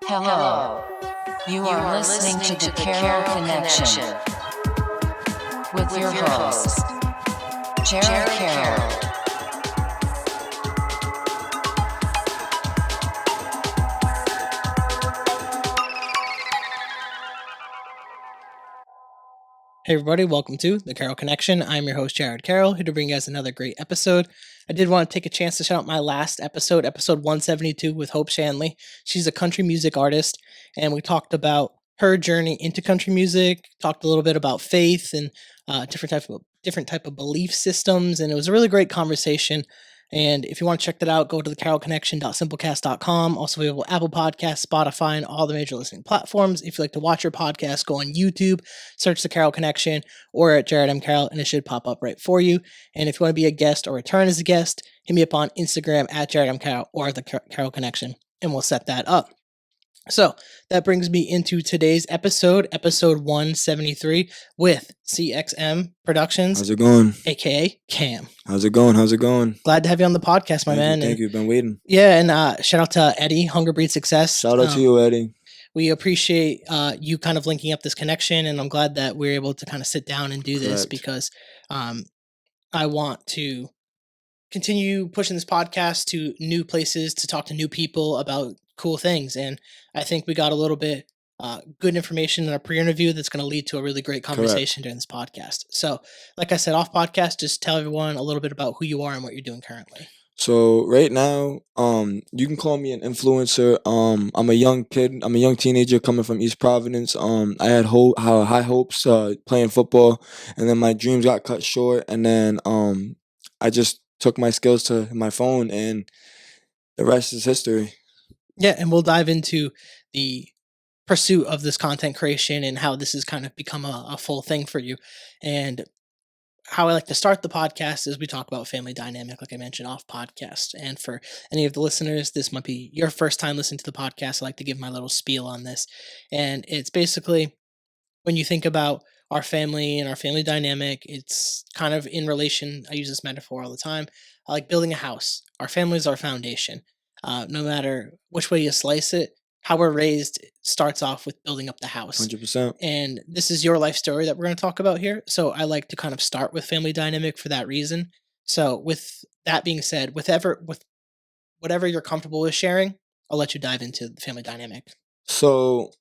Hello. You are listening to the Carroll Connection with your host, Jared Carroll. Hey everybody, welcome to the Carroll Connection. I'm your host, Jared Carroll, here to bring you guys another great episode. I did want to take a chance to shout out my last episode 172 with Hope Shanley. She's a country music artist, and we talked about her journey into country music, talked a little bit about faith and different type of belief systems, and it was a really great conversation. And if you want to check that out, go to the carrollconnection.simplecast.com. Also available Apple Podcasts, Spotify, and all the major listening platforms. If you like to watch your podcast, go on YouTube, search the Carroll Connection or at Jared M. Carroll, and it should pop up right for you. And if you want to be a guest or return as a guest, hit me up on Instagram at Jared M. Carroll or the Carroll Connection, and we'll set that up. So that brings me into today's episode 173 with CXM Productions. How's it going? AKA Cam. How's it going? Glad to have you on the podcast, my man. Thank you. Been waiting. Yeah, and shout out to Eddie, Hunger Breed Success. Shout out to you, Eddie. We appreciate you kind of linking up this connection, and I'm glad that we're able to kind of sit down and do this because I want to continue pushing this podcast to new places, to talk to new people about cool things. And I think we got a little bit good information in our pre-interview that's going to lead to a really great conversation during this podcast. So like I said, off podcast, just tell everyone a little bit about who you are and what you're doing currently. So right now, you can call me an influencer. I'm a young kid. I'm a young teenager coming from East Providence. I had high hopes playing football, and then my dreams got cut short. And then I just took my skills to my phone, and the rest is history. Yeah, and we'll dive into the pursuit of this content creation and how this has kind of become a full thing for you. And how I like to start the podcast is we talk about family dynamic, like I mentioned, off podcast. And for any of the listeners, this might be your first time listening to the podcast. I like to give my little spiel on this. And it's basically when you think about our family and our family dynamic, it's kind of in relation. I use this metaphor all the time. I like building a house. Our family is our foundation. No matter which way you slice it, how we're raised starts off with building up the house. 100%. And this is your life story that we're going to talk about here. So I like to kind of start with family dynamic for that reason. So with that being said, with whatever you're comfortable with sharing, I'll let you dive into the family dynamic. So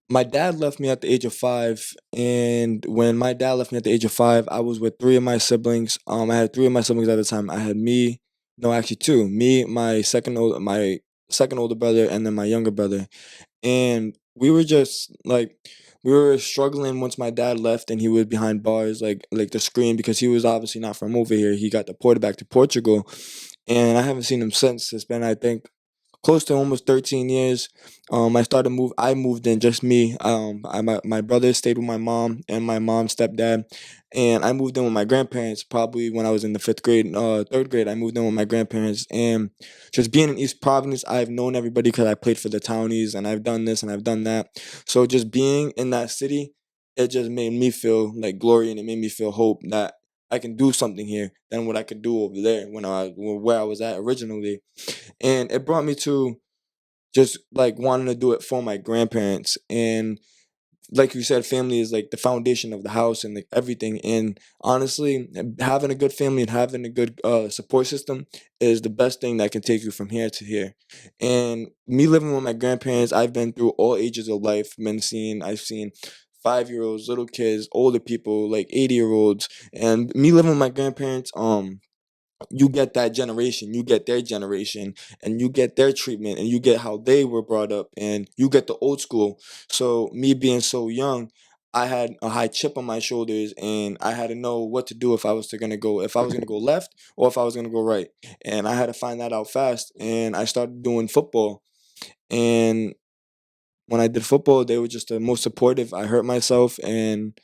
my dad left me at the age of 5, and when my dad left me at the age of 5, I was with 3 of my siblings. I had 3 of my siblings at the time. I had me, no, actually 2. Me, my second older brother, and then my younger brother. And we were just like, we were struggling once my dad left, and he was behind bars, like the screen, because he was obviously not from over here. He got deported back to Portugal, and I haven't seen him since. It's been, I think, close to almost 13 years. I moved in, just me. My brother stayed with my mom and my mom's stepdad, and I moved in with my grandparents probably when I was in the 5th grade, 3rd grade. I moved in with my grandparents, and just being in East Providence, I've known everybody because I played for the Townies, and I've done this and I've done that. So just being in that city, it just made me feel like glory, and it made me feel hope that I can do something here than what I could do over there where I was at originally. And it brought me to just like wanting to do it for my grandparents. And like you said, family is like the foundation of the house and like everything. And honestly, having a good family and having a good support system is the best thing that can take you from here to here. And me living with my grandparents, I've been through all ages of life. I've seen 5-year-olds, little kids, older people, like 80-year-olds. And me living with my grandparents, you get that generation, you get their generation, and you get their treatment, and you get how they were brought up, and you get the old school. So me being so young, I had a high chip on my shoulders, and I had to know what to do if I was gonna go left or if I was gonna go right. And I had to find that out fast, and I started doing football. And when I did football, they were just the most supportive. I hurt myself and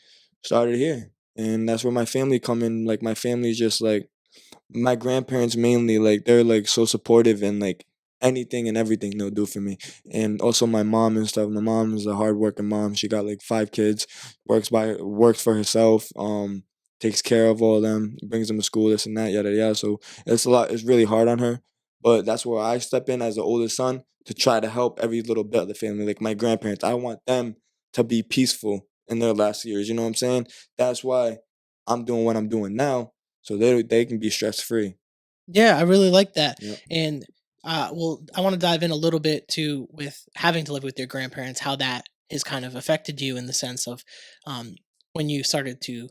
started here. And that's where my family come in. Like my family is just like my grandparents mainly, like they're like so supportive and like anything and everything they'll do for me. And also my mom and stuff. My mom is a hardworking mom. She got like 5 kids, works for herself, takes care of all of them, brings them to school, this and that, yada yada. So it's really hard on her. But that's where I step in as the oldest son to try to help every little bit of the family. Like my grandparents, I want them to be peaceful in their last years. You know what I'm saying? That's why I'm doing what I'm doing now, so they can be stress free. Yeah, I really like that. Yep. And well, I want to dive in a little bit too with having to live with your grandparents, how that has kind of affected you in the sense of um, when you started to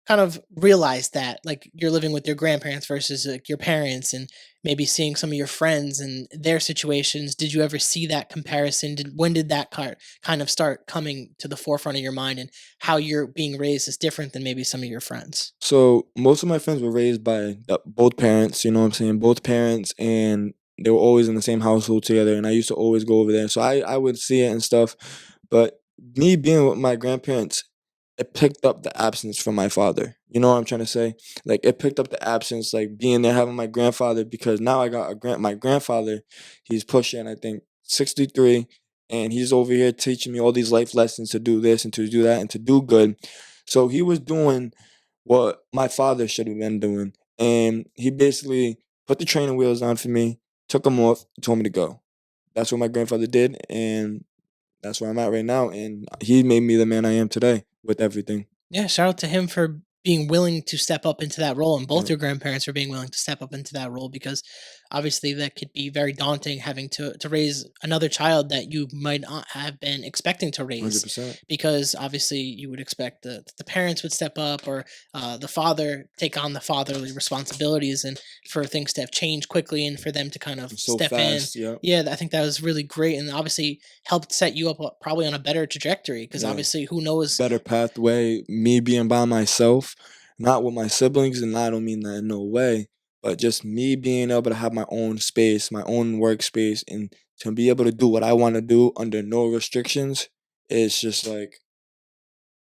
kind of realize that like you're living with your grandparents versus like your parents and maybe seeing some of your friends and their situations. Did you ever see that comparison? When did that kind of start coming to the forefront of your mind, and how you're being raised is different than maybe some of your friends? So most of my friends were raised by both parents, you know what I'm saying? Both parents, and they were always in the same household together. And I used to always go over there, so I would see it and stuff. But me being with my grandparents, it picked up the absence from my father. You know what I'm trying to say? Like it picked up the absence, like being there having my grandfather, because now I got my grandfather. He's pushing, I think, 63, and he's over here teaching me all these life lessons to do this and to do that and to do good. So he was doing what my father should have been doing. And he basically put the training wheels on for me, took them off, told me to go. That's what my grandfather did, and that's where I'm at right now. And he made me the man I am today with everything. Yeah, shout out to him for being willing to step up into that role, and both Yep. your grandparents for being willing to step up into that role, because obviously that could be very daunting having to raise another child that you might not have been expecting to raise, 100%. because obviously you would expect the parents would step up, or the father take on the fatherly responsibilities, and for things to have changed quickly and for them to kind of So step in. fast. Yep. Yeah, I think that was really great, and obviously helped set you up probably on a better trajectory, because Yeah. obviously who knows. Better pathway. Me being by myself, not with my siblings, and I don't mean that in no way, but just me being able to have my own space, my own workspace, and to be able to do what I want to do under no restrictions. It's just like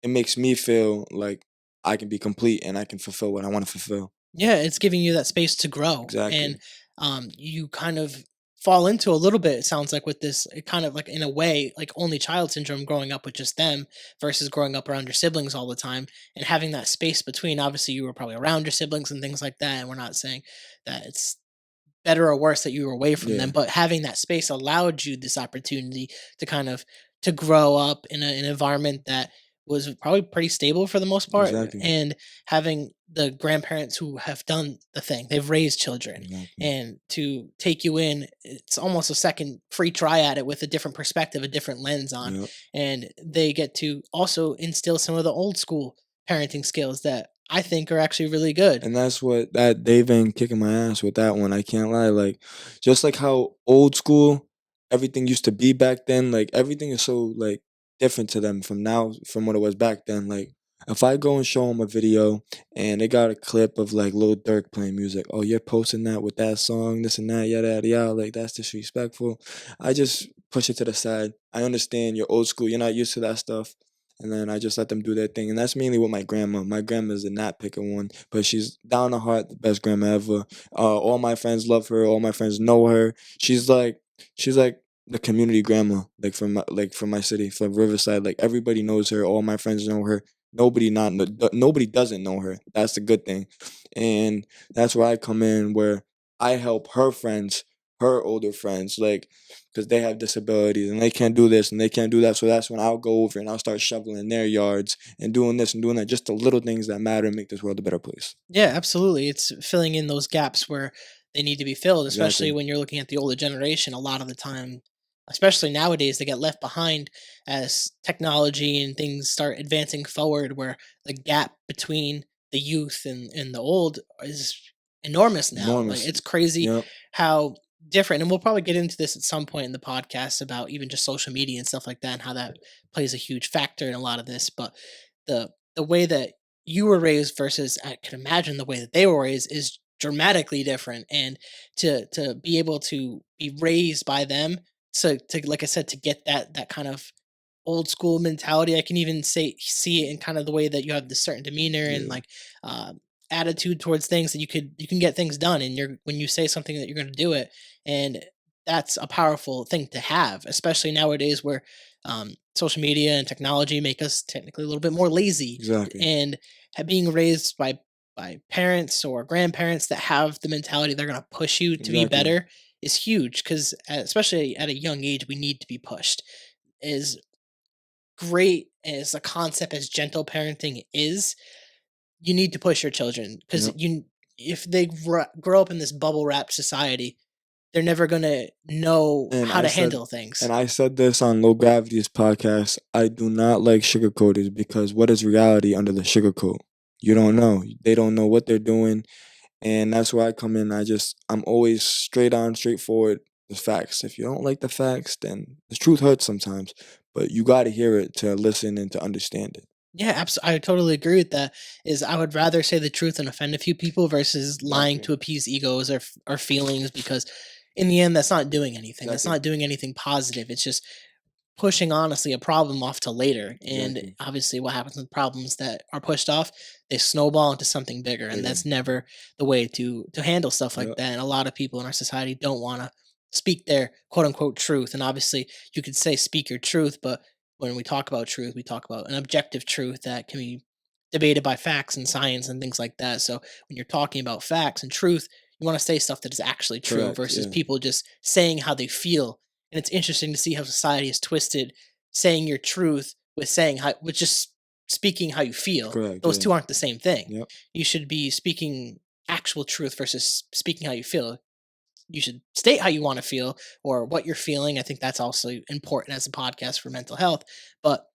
it makes me feel like I can be complete and I can fulfill what I want to fulfill. Yeah, it's giving you that space to grow, and Exactly. you kind of fall into a little bit. It sounds like with this, kind of like in a way, like only child syndrome, growing up with just them versus growing up around your siblings all the time, and having that space between. Obviously, you were probably around your siblings and things like that, and we're not saying that it's better or worse that you were away from them, Yeah. but having that space allowed you this opportunity to kind of to grow up in an environment that was probably pretty stable for the most part, Exactly. and having the grandparents who have done the thing, they've raised children, Exactly. and to take you in, it's almost a second free try at it with a different perspective, a different lens on, Yep. and they get to also instill some of the old school parenting skills that I think are actually really good. And that's what that they've been kicking my ass with that one. I can't lie. Like just like how old school everything used to be back then, like everything is so like different to them from now from what it was back then. Like if I go and show them a video and they got a clip of like Lil Durk playing music, oh you're posting that with that song, this and that, yada yada yada, like that's disrespectful. I just push it to the side. I understand you're old school, you're not used to that stuff, and then I just let them do their thing. And that's mainly with my grandma. My grandma's a not picking one, but she's down the heart, the best grandma ever. All my friends love her. All my friends know her. She's like the community grandma, like from my city, from Riverside. Like everybody knows her. All my friends know her. Nobody doesn't know her. That's the good thing, and that's where I come in, where I help her friends, her older friends, like because they have disabilities and they can't do this and they can't do that. So that's when I'll go over and I'll start shoveling their yards and doing this and doing that. Just the little things that matter and make this world a better place. Yeah, absolutely. It's filling in those gaps where they need to be filled, especially Exactly. when you're looking at the older generation. A lot of the time, especially nowadays, they get left behind as technology and things start advancing forward, where the gap between the youth and the old is enormous now. Like Enormous. it's crazy Yep. how different, and we'll probably get into this at some point in the podcast about even just social media and stuff like that, and how that plays a huge factor in a lot of this. But the way that you were raised versus I can imagine the way that they were raised is dramatically different, and to be able to be raised by them, to like I said, to get that kind of old school mentality. I can even say see it in kind of the way that you have this certain demeanor and Yeah. like uh, attitude towards things, that you can get things done, and you're when you say something that you're going to do it, and that's a powerful thing to have, especially nowadays where social media and technology make us technically a little bit more lazy, Exactly. and being raised by parents or grandparents that have the mentality they're going to push you to be Exactly. better is huge because especially at a young age, we need to be pushed. As great as a concept as gentle parenting is, you need to push your children because Yep. if they grow up in this bubble wrapped society, they're never gonna know And how I to said handle things. and I said this on Low Gravity's podcast. I do not like sugarcoaters because what is reality under the sugarcoat? You don't know. They don't know what they're doing. And that's where I come in. I'm always straight on, straightforward. The facts. If you don't like the facts, then the truth hurts sometimes. But you got to hear it to listen and to understand it. Yeah, I totally agree with that. Is I would rather say the truth and offend a few people versus lying Exactly. to appease egos or feelings because in the end that's not doing anything. That's Exactly. not doing anything positive. It's just pushing honestly a problem off to later. And Exactly. obviously what happens with problems that are pushed off, they snowball into something bigger. And Bigger. that's never the way to handle stuff like Yep. that. And a lot of people in our society don't want to speak their quote unquote truth. And obviously you could say speak your truth, but when we talk about truth, we talk about an objective truth that can be debated by facts and science and things like that. So when you're talking about facts and truth, you want to say stuff that is actually true Correct. versus Yeah. people just saying how they feel. And it's interesting to see how society is twisted saying your truth with saying how with just speaking how you feel. Correct. Those Yeah. two aren't the same thing. Yep. You should be speaking actual truth versus speaking how you feel. You should state how you want to feel or what you're feeling. I think that's also important as a podcast for mental health. But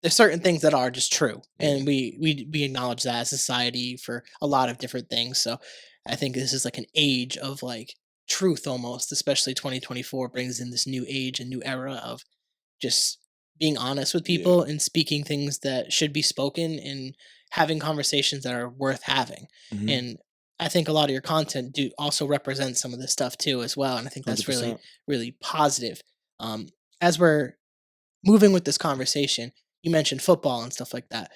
there's certain things that are just true, Yeah. and we acknowledge that as a society for a lot of different things. So I think this is like an age of like truth almost, especially 2024 brings in this new age and new era of just being honest with Yeah. people and speaking things that should be spoken and having conversations that are worth having. Mm-hmm. And I think a lot of your content do also represent some of this stuff too as well. And I think that's really, 100%. really positive. Um, as we're moving with this conversation, you mentioned football and stuff like that.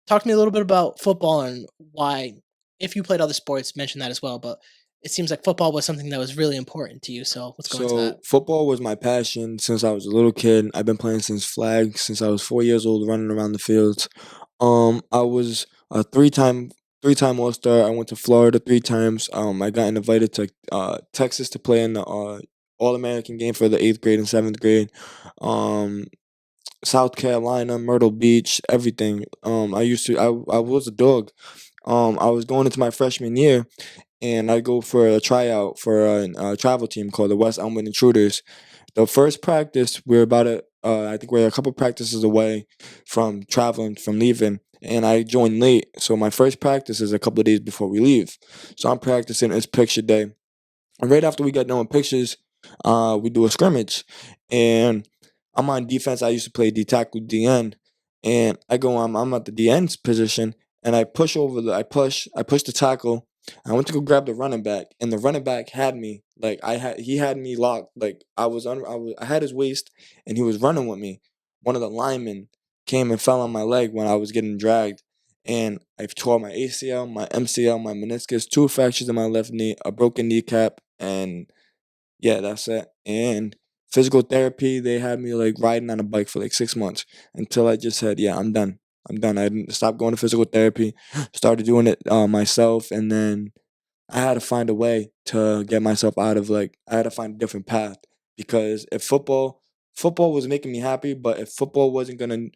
Talk to me a little bit about football and why, if you played other sports, mention that as well. But it seems like football was something that was really important to you. So let's go into that. So football was my passion since I was a little kid. I've been playing since flag since I was 4 years old, running around the fields. I was a three-time All Star. I went to Florida 3 times. I got invited to Texas to play in the All American game for the 8th grade and 7th grade. Um, South Carolina, Myrtle Beach, everything. I was a dog. I was going into my freshman year, and I go for a tryout for a travel team called the West Elmwood Intruders. The first practice, I think we're a couple practices away from traveling, from leaving, and I joined late. So my first practice is a couple of days before we leave. So I'm practicing. It's picture day. And right after we got done with pictures, we do a scrimmage, and I'm on defense. I used to play D tackle, DN, and I'm at the DN's position, and I push the tackle. I went to go grab the running back, and the running back had me he had me locked. Like I had his waist, and he was running with me. One of the linemen came and fell on my leg when I was getting dragged, and I tore my ACL, my MCL, my meniscus, 2 fractures in my left knee, a broken kneecap, and yeah, that's it. And physical therapy, they had me like riding on a bike for like 6 months until I just said, yeah, I'm done. I'm done. I didn't stop going to physical therapy, started doing it myself, and then I had to find a way to get myself out of I had to find a different path because if football was making me happy, but if football wasn't gonna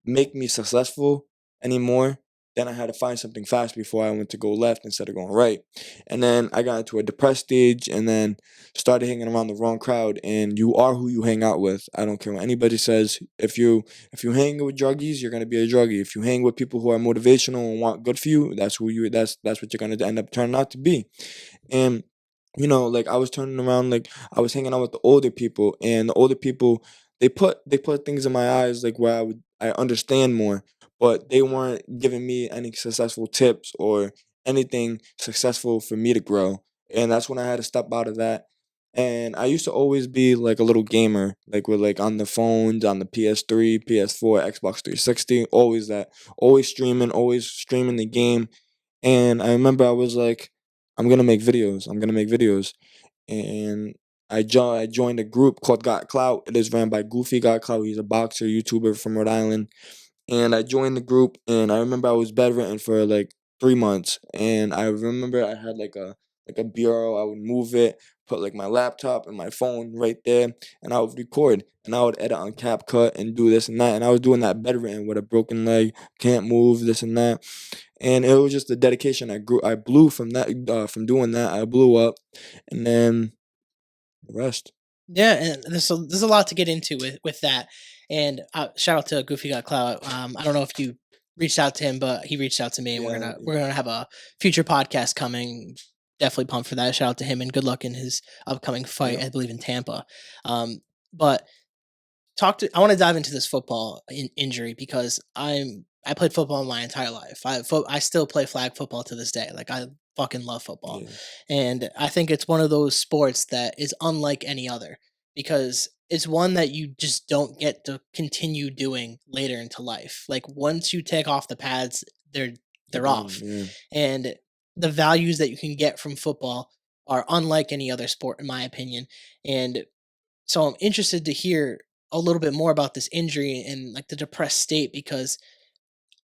make me successful anymore, then I had to find something fast before I went to go left instead of going right. And then I got into a depressed stage and then started hanging around the wrong crowd. And you are who you hang out with. I don't care what anybody says. If you hang with druggies, you're gonna be a druggie. If you hang with people who are motivational and want good for you, that's what you're gonna end up turning out to be. And like I was turning around, like I was hanging out with the older people, and the older people they put things in my eyes like where I understand more, but they weren't giving me any successful tips or anything successful for me to grow. And that's when I had to step out of that. And I used to always be like a little gamer, like with like on the phones, on the PS3, PS4, Xbox 360, always streaming the game. And I remember I was like, I'm gonna make videos. I'm gonna make videos. And I joined a group called Got Clout. It is ran by Goofy Got Clout. He's a boxer, YouTuber from Rhode Island. And I joined the group, and I remember I was bedridden for like 3 months. And I remember I had like a bureau. I would move it, put like my laptop and my phone right there, and I would record, and I would edit on CapCut and do this and that, and I was doing that bedridden with a broken leg, can't move, this and that, and it was just the dedication. I blew from that, from doing that. I blew up, and then the rest. Yeah, and there's a lot to get into with that. And shout out to Goofy Got Clout. I don't know if you reached out to him, but he reached out to me, and Yeah, we're gonna have a future podcast coming. Definitely pumped for that. Shout out to him, and good luck in his upcoming fight. yeah. I believe in Tampa. But I want to dive into this football injury because I played football my entire life. I still play flag football to this day. Like I fucking love football, Yeah. and I think it's one of those sports that is unlike any other because it's one that you just don't get to continue doing later into life. Like once you take off the pads, they're They're they're gone. off, Yeah. and the values that you can get from football are unlike any other sport, in my opinion. And so I'm interested to hear a little bit more about this injury and like the depressed state because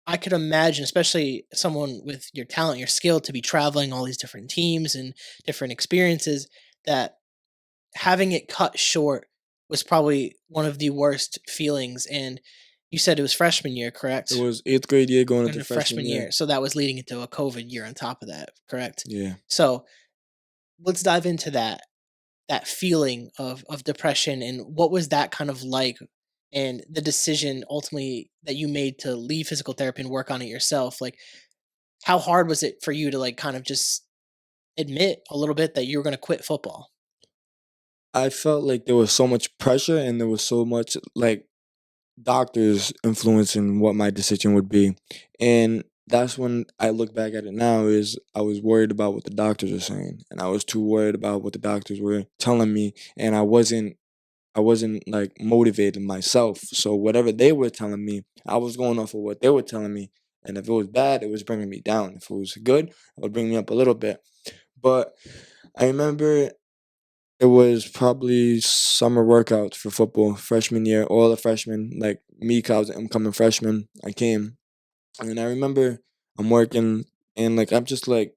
I could imagine, especially someone with your talent, your skill to be traveling all these different teams and different experiences, that having it cut short was probably one of the worst feelings. And you said it was freshman year, It correct? was eighth grade year going into Into freshman freshman year. year. So that was leading into a COVID year on top of that, correct? Yeah. So let's dive into that feeling of depression and what was that kind of like and the decision ultimately that you made to leave physical therapy and work on it yourself, like how hard was it for you to like kind of just admit a little bit that you were going to quit football? I felt like there was so much pressure and there was so much like doctors influencing what my decision would be. And that's when I look back at it now is I was worried about what the doctors were saying. And I was too worried about what the doctors were telling me. And I wasn't like motivated myself. So whatever they were telling me, I was going off of what they were telling me. And if it was bad, it was bringing me down. If it was good, it would bring me up a little bit. But I remember it was probably summer workouts for football, freshman year, all the freshmen, like me, 'cause I was an incoming freshman. I came, and I remember I'm working, and like I'm just like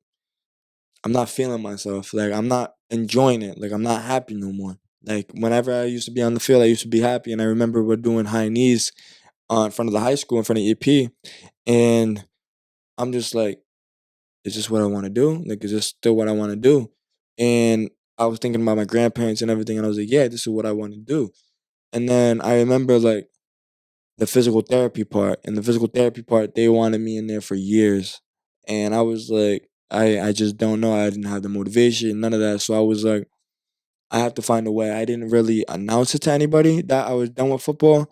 I'm not feeling myself. Like I'm not enjoying it. Like I'm not happy no more. Like whenever I used to be on the field, I used to be happy, and I remember we're doing high knees in front of the high school, in front of EP, and I'm just like, is this what I want to do? Like, is this still what I want to do? And I was thinking about my grandparents and everything, and I was like, yeah, this is what I want to do. And then I remember like the physical therapy part, and the physical therapy part, they wanted me in there for years. And I was like, I just don't know. I didn't have the motivation, none of that. So I was like, I have to find a way. I didn't really announce it to anybody that I was done with football.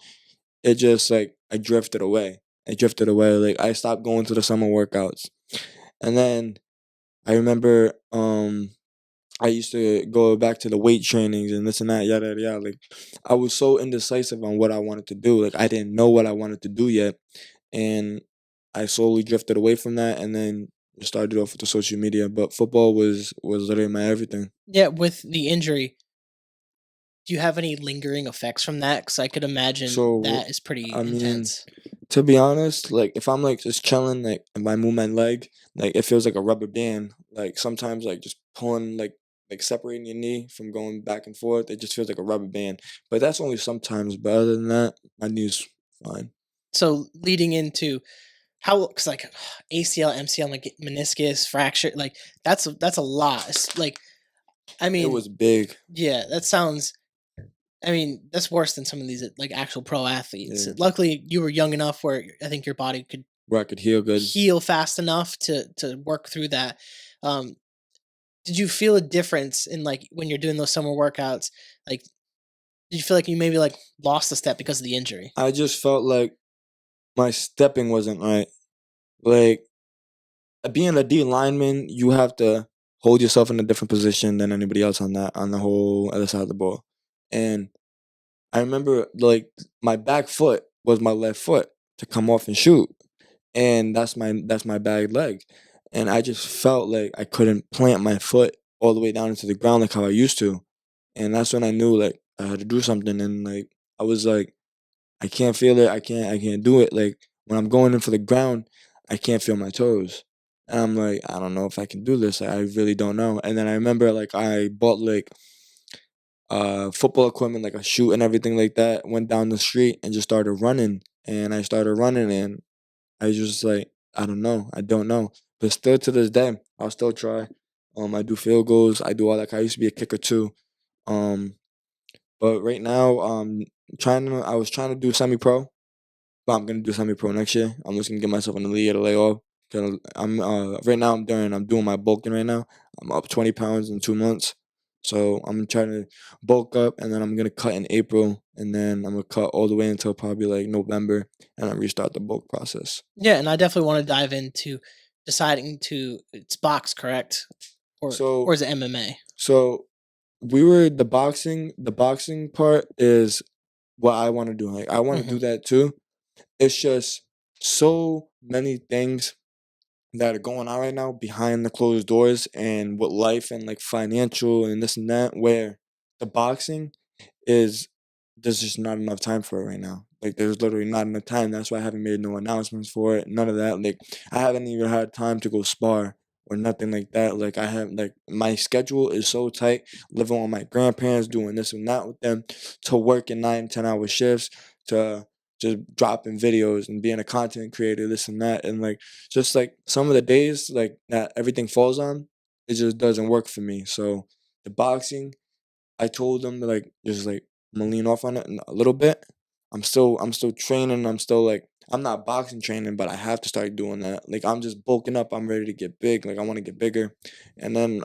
It just like I drifted away. I drifted away. Like I stopped going to the summer workouts. And then I remember I used to go back to the weight trainings and this and that, yada yada yada. Like I was so indecisive on what I wanted to do. Like I didn't know what I wanted to do yet. And I slowly drifted away from that and then started off with the social media. But football was literally my everything. Yeah, with the injury, do you have any lingering effects from that? Because I could imagine So that is pretty I mean, intense. to be honest, like if I'm like just chilling, like if I move my leg, like it feels like a rubber band. Like sometimes like just pulling like separating your knee from going back and forth, it just feels like a rubber band. But that's only sometimes. But other than that, my knee's fine. So leading into how, because like ACL, MCL, like meniscus fracture, like that's a lot. Like I It mean, was big. yeah, that sounds. I mean, that's worse than some of these like actual pro athletes. Yeah, Luckily, you were young enough where I think your body could where I could heal good. heal fast enough to work through that. Um, did you feel a difference in like when you're doing those summer workouts? Like, did you feel like you maybe like lost a step because of the injury? I just felt like my stepping wasn't right. Like being a D lineman, you have to hold yourself in a different position than anybody else on the whole other side of the ball. And I remember like my back foot was my left foot to come off and shoot, and that's my bad leg, and I just felt like I couldn't plant my foot all the way down into the ground like how I used to, and that's when I knew like I had to do something, and like I was like I can't feel it, I can't do it. Like when I'm going in for the ground, I can't feel my toes, And I'm like, I don't know if I can do this. I really don't know. And then I remember like I bought like football equipment, like a shoe and everything like that. Went down the street and just started running. And I started running, and I was just like, I don't know, I don't know. But still to this day, I'll still try. I do field goals. I do all that. I used to be a kicker too. Um, but right now, I was trying to do semi pro, but I'm gonna do semi pro next year. I'm just gonna give myself an elite year to lay off. I'm right now. I'm doing my bulking right now. I'm up 20 pounds in 2 months, so I'm trying to bulk up, and then I'm gonna cut in April, and then I'm gonna cut all the way until probably like November, and I restart the bulk process. Yeah, and I definitely want to dive into deciding to it's box, correct? Or So is it MMA? so we were the boxing part is what I want to do. Like I want to Hmm. do that too. It's just so many things that are going on right now behind the closed doors and with life and like financial and this and that, where the boxing is there's just not enough time for it right now. Like there's literally not enough time. That's why I haven't made no announcements for it. None of that. Like I haven't even had time to go spar or nothing like that. Like I have like my schedule is so tight, living with my grandparents, doing this and that with them, to working 9, 10 hour shifts, to just dropping videos and being a content creator, this and that. And like just like some of the days like that everything falls on, it just doesn't work for me. So the boxing, I told them like just like I'm gonna lean off on it a little bit. I'm still training. I'm still like I'm not boxing training, but I have to start doing that. Like I'm just bulking up. I'm ready to get big. Like I want to get bigger, and then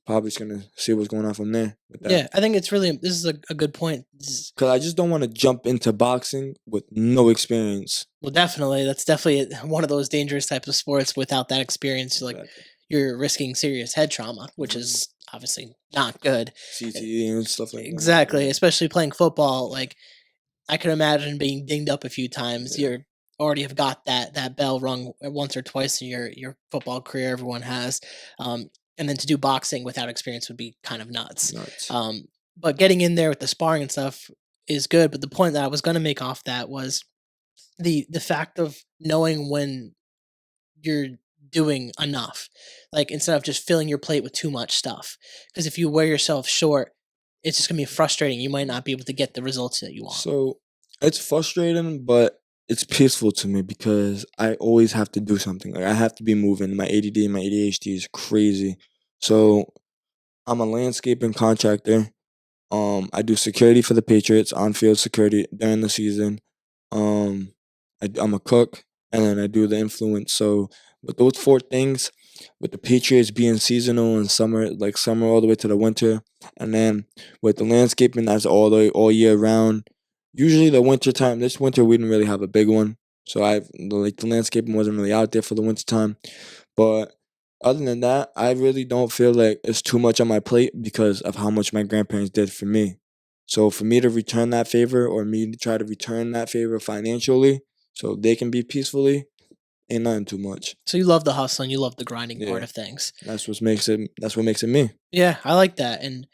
probably just gonna see what's going on from there with that. Yeah, I think it's really this is a good point. Cause I just don't want to jump into boxing with no experience. Well, definitely, that's definitely one of those dangerous types of sports. Without that experience, like Exactly. you're risking serious head trauma, which Hmm. is obviously not good. Uh, CTE and stuff like that. Exactly, Yeah. especially playing football. Like I can imagine being dinged up a few times. Yeah. You're already have got that bell rung once or twice in your football career. Everyone has, um, and then to do boxing without experience would be kind of nuts. Nuts. But getting in there with the sparring and stuff is good. But the point that I was going to make off that was the fact of knowing when you're doing enough, like instead of just filling your plate with too much stuff. Because if you wear yourself short, it's just gonna be frustrating. You might not be able to get the results that you want. So it's frustrating, but it's peaceful to me because I always have to do something. Like I have to be moving. My ADD and my ADHD is crazy. So I'm a landscaping contractor. I do security for the Patriots, on field security during the season. Um, I'm a cook, and then I do the influence. So with those four things, with the Patriots being seasonal and summer, like summer all the way to the winter, and then with the landscaping, that's all year round. Usually the winter time. This winter we didn't really have a big one, so the landscaping wasn't really out there for the winter time. But other than that, I really don't feel like it's too much on my plate because of how much my grandparents did for me. So for me to return that favor, or me to try to return that favor financially so they can be peacefully, ain't nothing too much. So you love the hustle and you love the grinding part Yeah. of things. That's what makes it me. Yeah, I like that. And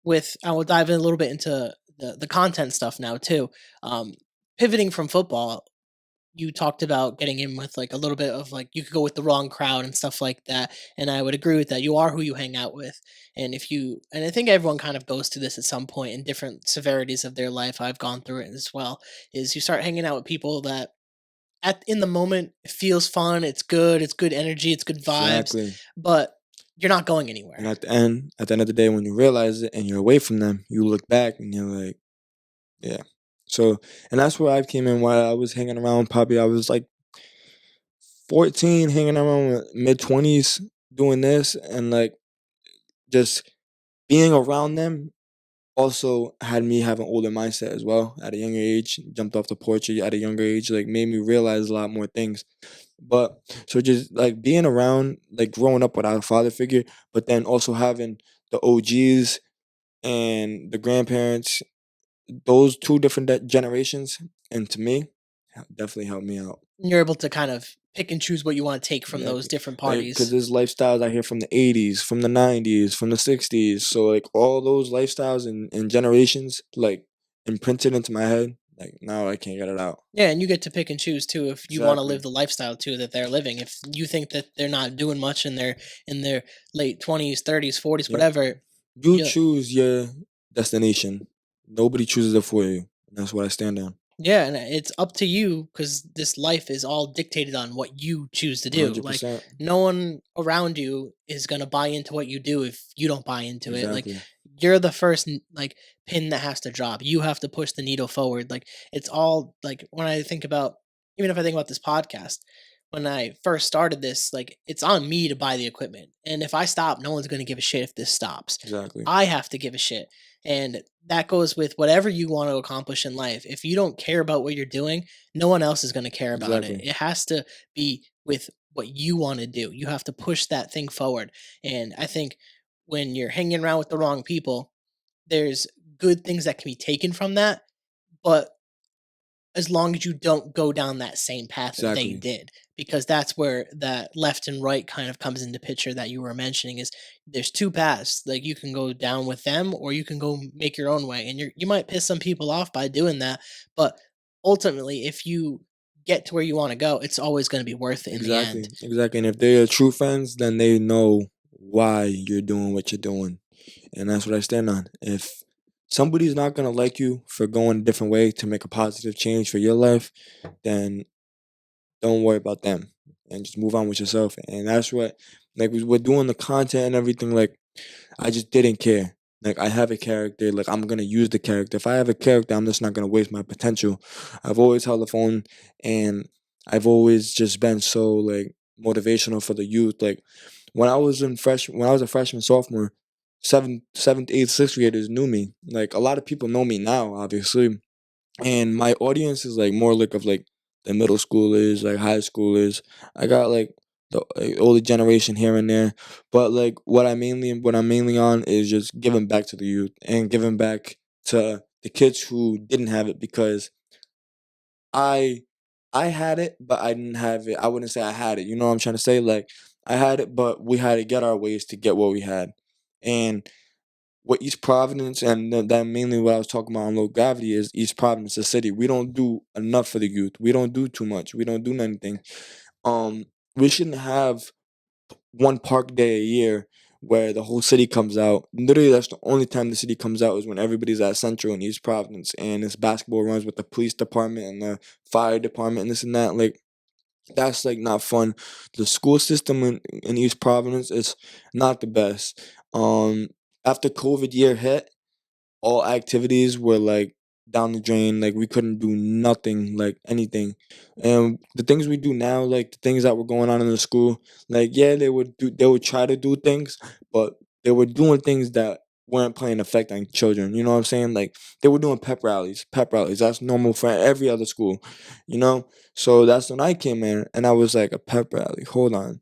with I will dive in a little bit into the content stuff now too. Um, Pivoting from football, you talked about getting in with like a little bit of like you could go with the wrong crowd and stuff like that. And I would agree with that. You are who you hang out with. And if you and I think everyone kind of goes through this at some point in different severities of their life. I've gone through it as well. Is you start hanging out with people that at in the moment it feels fun, it's good energy, it's good vibes, Exactly. but you're not going And anywhere. at the end of the day, when you realize it and you're away from them, you look back and you're like, yeah. So, and that's where I came in. While I was hanging around, probably I was like 14, hanging around mid 20s, doing this, and like just being around them also had me have an older mindset as well at a younger age. Jumped off the porch at a younger age, like made me realize a lot more things. But so just like being around, like growing up without a father figure, but then also having the OGs and the grandparents, those two different generations, and to me, definitely helped me out. You're able to kind of pick and choose what you want to take from those Exactly. different Like, because parties. there's lifestyles I hear from the 80s, from the 90s, from the 60s. So, like, all those lifestyles and generations, like, imprinted into my head. Like now I can't get it out. Yeah, and you get to pick and choose too if you want to live Exactly. the lifestyle too that they're living. If you think that they're not doing much in their late 20s, 30s, 40s, Yep. whatever, You yeah, choose your destination. Nobody chooses it for you. And that's what I stand on. yeah, and it's up to you because this life is all dictated on what you choose to do. Like 100%. no one around you is gonna buy into what you do if you don't buy into it. Like Exactly. you're the first like pin that has to drop. You have to push the needle forward. Like it's all like when I think about even if I think about this podcast, when I first started this, like it's on me to buy the equipment. And if I stop, no one's gonna give a shit if this stops. Exactly. I have to give a shit. And that goes with whatever you want to accomplish in life. If you don't care about what you're doing, no one else is going to care about it. Exactly. It has to be with what you want to do. You have to push that thing forward. And I think when you're hanging around with the wrong people, there's good things that can be taken from that, but as long as you don't go down that same path that they Exactly. did, because that's where that left and right kind of comes into picture that you were mentioning is there's two paths, like you can go down with them or you can go make your own way, and you might piss some people off by doing that, but ultimately if you get to where you want to go, it's always going to be worth it in the end. Exactly. Exactly. And if they're true friends, then they know why you're doing what you're doing. And that's what I stand on. If somebody's not gonna like you for going a different way to make a positive change for your life, then don't worry about them and just move on with yourself. And that's what, like, we're doing the content and everything. Like, I just didn't care. Like, I have a character. Like, I'm gonna use the character. If I have a character, I'm just not gonna waste my potential. I've always held the phone, and I've always just been so like motivational for the youth. Like, when I was a freshman, sophomore, seventh, eighth, sixth graders knew me. Like, a lot of people know me now, obviously, and my audience is like more like of like the middle schoolers, like high schoolers. I got like the older generation here and there, but like what I'm mainly on is just giving back to the youth and giving back to the kids who didn't have it because I I had it, but I didn't have it. I wouldn't say I had it. You know what I'm trying to say? Like I had it, but we had to get our ways to get what we had, and what East Providence and that mainly what I was talking about on low gravity is East Providence, the city. We don't do enough for the youth. We don't do too much. We don't do anything. Um, we shouldn't have one park day a year where the whole city comes out. Literally, that's the only time the city comes out is when everybody's at Central and East Providence, and it's basketball runs with the police department and the fire department and this and that. Like that's like not fun. The school system in East Providence is not the best. Um, After COVID year hit, all activities were like down the drain. Like we couldn't do nothing, like anything. And the things we do now, like the things that were going on in the school, like yeah, they would try to do things, but they were doing things that weren't playing effect on children. You know what I'm saying? Like they were doing pep rallies. Pep rallies. That's normal for every other school. You know? So that's when I came in and I was like a pep rally. Hold on,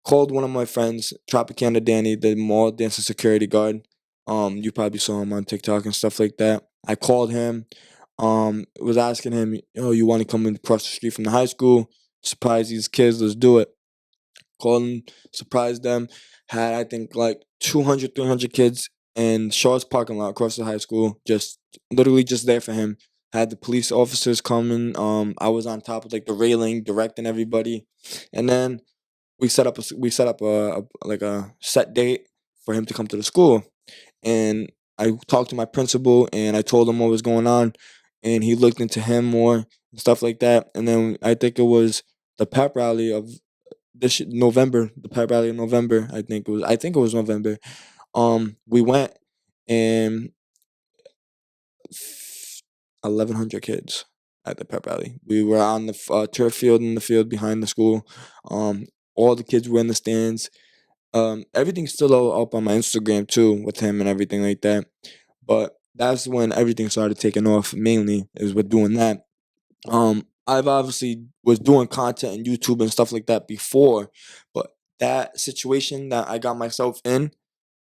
called one of my friends, Tropicana Danny, the mall dancing security guard. You probably saw him on TikTok and stuff like that. I called him, was asking him, oh, you want to come in across the street from the high school? Surprise these kids, let's do it. Called them, surprised them. Had I think like 200, 300 kids in Shaw's parking lot across the high school, just literally just there for him. Had the police officers coming. I was on top of like the railing, directing everybody, and then we set up like a set date for him to come to the school, and I talked to my principal and I told him what was going on, and he looked into him more and stuff like that. And then I think it was the pep rally of November, the pep rally in November. I think it was November. We went and 1,100 kids at the pep rally. We were on the turf field in the field behind the school. Um, all the kids were in the stands. Everything's still all up on my Instagram too with him and everything like that. But that's when everything started taking off. Mainly is with doing that. I've obviously was doing content on YouTube and stuff like that before, but that situation that I got myself in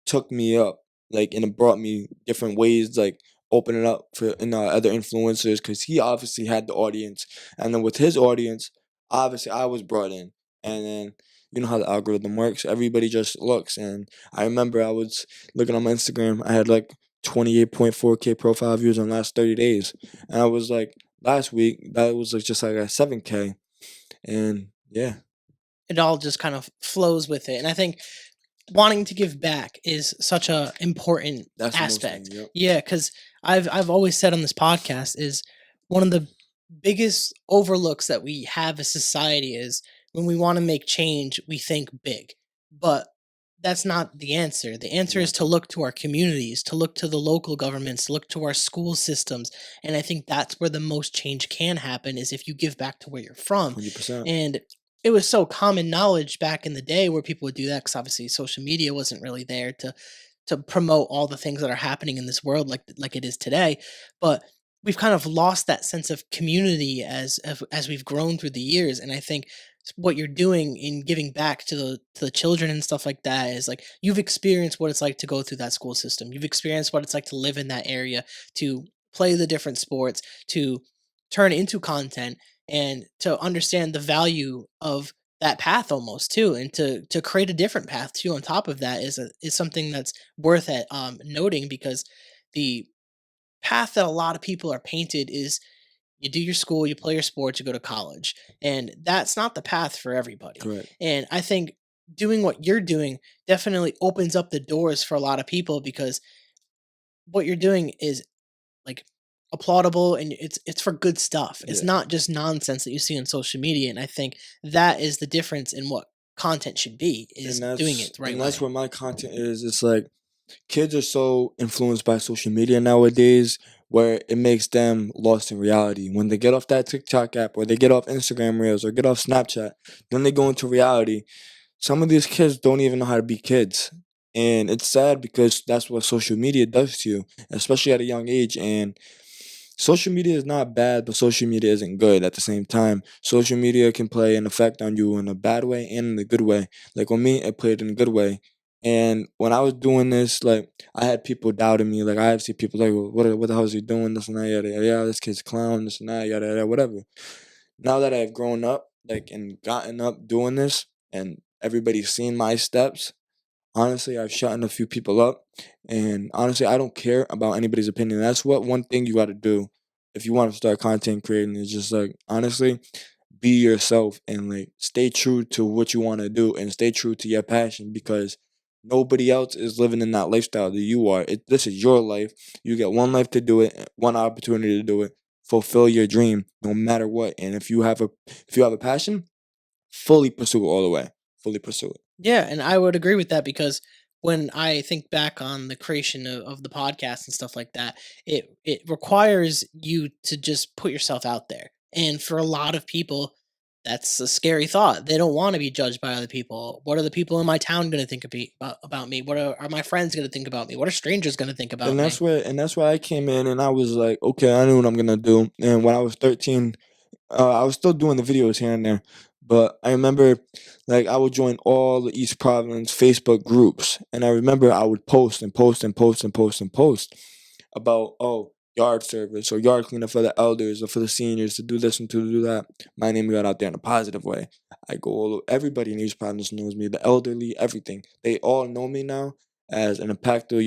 took me up, like, and it brought me different ways, like opening up for other influencers because he obviously had the audience, and then with his audience, obviously I was brought in, and then you know how the algorithm works. Everybody just looks, and I remember I was looking on my Instagram. I had like 28.4K profile views in the last 30 days. And I was like, last week, that was like just like at 7K. And yeah, It all just kind of flows with it. And I think wanting to give back is such a important that's the most thing. aspect. Yep. Yeah, because I've always said on this podcast is one of the biggest overlooks that we have as society is when we want to make change, we think big. But that's not the answer. The answer is to Exactly. look to our communities, to look to the local governments, to look to our school systems. And I think that's where the most change can happen is if you give back to where you're from. 100%. And it was so common knowledge back in the day where people would do that because obviously social media wasn't really there to promote all the things that are happening in this world like it is today. But we've kind of lost that sense of community as we've grown through the years. And I think what you're doing in giving back to the children and stuff like that is like you've experienced what it's like to go through that school system. You've experienced what it's like to live in that area, to play the different sports, to turn into content and to understand the value of that path almost too, and to create a different path too on top of that is something that's worth it noting because the path that a lot of people are painted is you do your school, you play your sports, you go to college, and that's not the path for everybody. Correct. And I think doing what you're doing definitely opens up the doors for a lot of people because what you're doing is like applaudable and it's for good stuff. It's Yeah. not just nonsense that you see on social media. And I think that is the difference in what content should be is doing it the right And that's way. where my content is. It's like kids are so influenced by social media nowadays where it makes them lost in reality. When they get off that TikTok app or they get off Instagram Reels or get off Snapchat, then they go into reality. Some of these kids don't even know how to be kids. And it's sad because that's what social media does to you, especially at a young age. And social media is not bad, but social media isn't good at the same time. Social media can play an effect on you in a bad way and in a good way. Like on me, it played in a good way. And when I was doing this, like I had people doubting me. Like I have seen people like, "Well, what the hell is he doing? This and that, yada yada. Yeah, this kid's a clown. This and that, yada yada, whatever." Now that I've grown up, like and gotten up doing this, and everybody's seen my steps, honestly, I've shut a few people up, and honestly, I don't care about anybody's opinion. That's what one thing you got to do if you want to start content creating is just like honestly, be yourself and like stay true to what you want to do and stay true to your passion because nobody else is living in that lifestyle that you are. This is your life. You get one life to do it, one opportunity to do it. Fulfill your dream, no matter what. And if you have a passion, fully pursue it all the way. Fully pursue it. Yeah, and I would agree with that because when I think back on the creation of the podcast and stuff like that, it requires you to just put yourself out there. And for a lot of people, that's a scary thought. They don't want to be judged by other people. What are the people in my town going to think about me? What are my friends going to think about me? What are strangers going to think about me? And that's where I came in and I was like, okay, I knew what I'm gonna do. And when I was 13, I was still doing the videos here and there, but I remember like I would join all the East Providence Facebook groups, and I remember I would post and post and post and post and post about yard service or yard cleanup for the elders or for the seniors to do this and to do that. My name got out there in a positive way. I go everybody in East Providence knows me, the elderly, everything. They all know me now as an impactful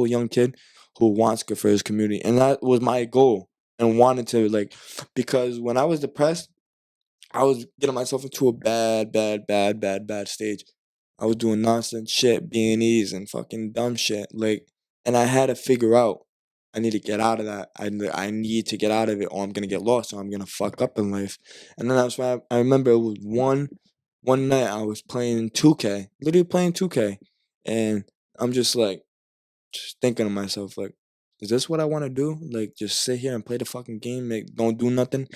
young kid who wants good for his community, and that was my goal and wanted to like because when I was depressed, I was getting myself into a bad stage. I was doing nonsense shit, B&Es and fucking dumb shit. Like, and I had to figure out I need to get out of that. I need to get out of it, or I'm gonna get lost, or I'm gonna fuck up in life. And then that's why I remember it was one night I was playing 2K, literally playing 2K, and I'm just thinking to myself like, is this what I want to do? Like, just sit here and play the fucking game, don't do nothing.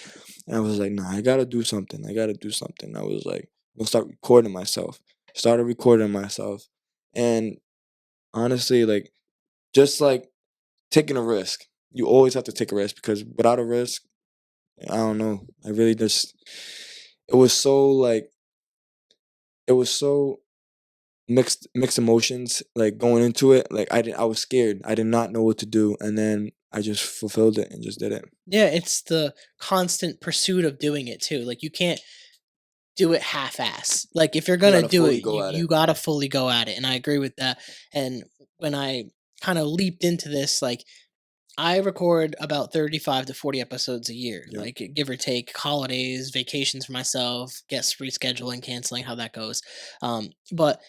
And I was like, nah, I gotta do something. I gotta do something. I was like, I'm gonna start recording myself. Started recording myself, and honestly, like, just like taking a risk. You always have to take a risk because without a risk, I don't know. I really just, it was so like, it was so mixed emotions like going into it. Like I was scared. I did not know what to do, and then I just fulfilled it and just did it. Yeah, it's the constant pursuit of doing it too. Like you can't do it half-ass. Like if you're You gonna gotta do fully it, go at you it. gotta fully go at it, and I agree with that. And when I kind of leaped into this, like I record about 35 to 40 episodes a year, Yep. like give or take holidays, vacations for myself, guest rescheduling, canceling, how that goes. But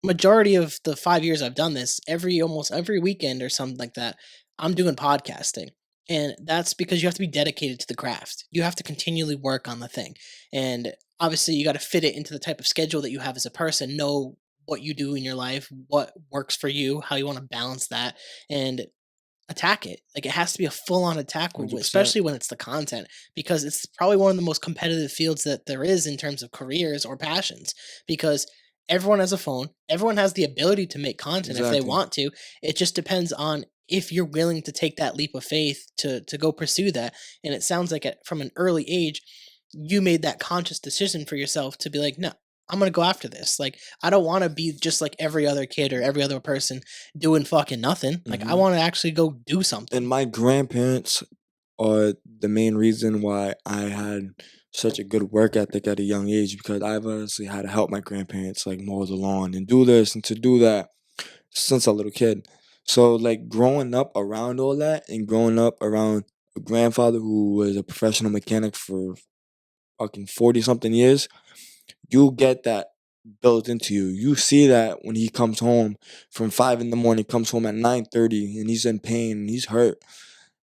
majority of the 5 years I've done this, almost every weekend or something like that, I'm doing podcasting. And that's because you have to be dedicated to the craft. You have to continually work on the thing. And obviously, you got to fit it into the type of schedule that you have as a person, know what you do in your life, what works for you, how you want to balance that. And attack it. Like, it has to be a full-on attack, 100%. especially when it's the content, because it's probably one of the most competitive fields that there is in terms of careers or passions. Because everyone has a phone, everyone has the ability to make content if they Exactly. want to. It just depends on if you're willing to take that leap of faith to go pursue that. And it sounds like from an early age, you made that conscious decision for yourself to be like, no. I'm gonna go after this. Like, I don't want to be just like every other kid or every other person doing fucking nothing. Like, I Hmm. want to actually go do And something. my grandparents are the main reason why I had such a good work ethic at a young age, because I've honestly had to help my grandparents like mow the lawn and do this and to do that since a little kid. So like growing up around all that and growing up around a grandfather who was a professional mechanic for fucking 40 something years, you get that built into you. You see that when he comes home from 5 in the morning, comes home at 9:30 and he's in pain and he's hurt.